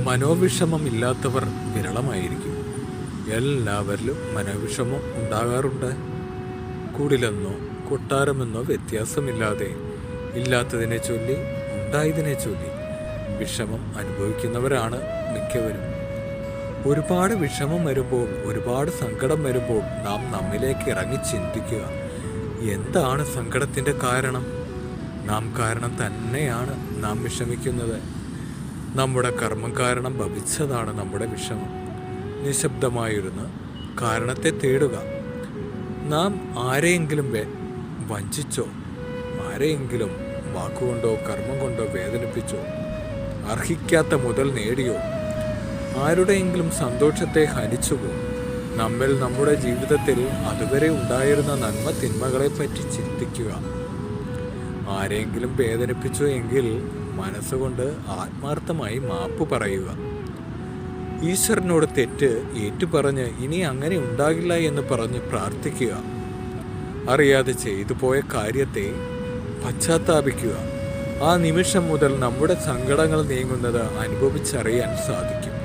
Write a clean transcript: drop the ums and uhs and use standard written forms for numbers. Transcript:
മനോവിഷമം ഇല്ലാത്തവർ വിരളമായിരിക്കും. എല്ലാവരിലും മനോവിഷമം ഉണ്ടാകാറുണ്ട്. കുടിലെന്നോ കൊട്ടാരമെന്നോ വ്യത്യാസമില്ലാതെ ഇല്ലാത്തതിനെ ചൊല്ലി ഉണ്ടായതിനെ ചൊല്ലി വിഷമം അനുഭവിക്കുന്നവരാണ് മിക്കവരും. ഒരുപാട് വിഷമം വരുമ്പോൾ, ഒരുപാട് സങ്കടം വരുമ്പോൾ നാം നമ്മിലേക്ക് ഇറങ്ങി ചിന്തിക്കുക, എന്താണ് സങ്കടത്തിൻ്റെ കാരണം? നാം കാരണം തന്നെയാണ് നാം വിഷമിക്കുന്നത്. നമ്മുടെ കർമ്മം കാരണം ഭവിച്ചതാണ് നമ്മുടെ വിഷമം. നിശബ്ദമായിരുന്ന് കാരണത്തെ തേടുക. നാം ആരെയെങ്കിലും വഞ്ചിച്ചോ, ആരെയെങ്കിലും വാക്കുകൊണ്ടോ കർമ്മം കൊണ്ടോ വേദനിപ്പിച്ചോ, അർഹിക്കാത്ത മുതൽ നേടിയോ, ആരുടെയെങ്കിലും സന്തോഷത്തെ ഹനിച്ചുവോ, നമ്മിൽ നമ്മുടെ ജീവിതത്തിൽ അതുവരെ ഉണ്ടായിരുന്ന നന്മ തിന്മകളെപ്പറ്റി ചിന്തിക്കുക. ആരെങ്കിലും വേദനിപ്പിച്ചു എങ്കിൽ മനസ്സുകൊണ്ട് ആത്മാർത്ഥമായി മാപ്പ് പറയുക. ഈശ്വരനോട് തെറ്റ് ഏറ്റുപറഞ്ഞ് ഇനി അങ്ങനെ ഉണ്ടാകില്ല എന്ന് പറഞ്ഞ് പ്രാർത്ഥിക്കുക. അറിയാതെ ചെയ്തു പോയ കാര്യത്തെ പശ്ചാത്താപിക്കുക. ആ നിമിഷം മുതൽ നമ്മുടെ സങ്കടങ്ങൾ നീങ്ങുന്നത് അനുഭവിച്ചറിയാൻ സാധിക്കും.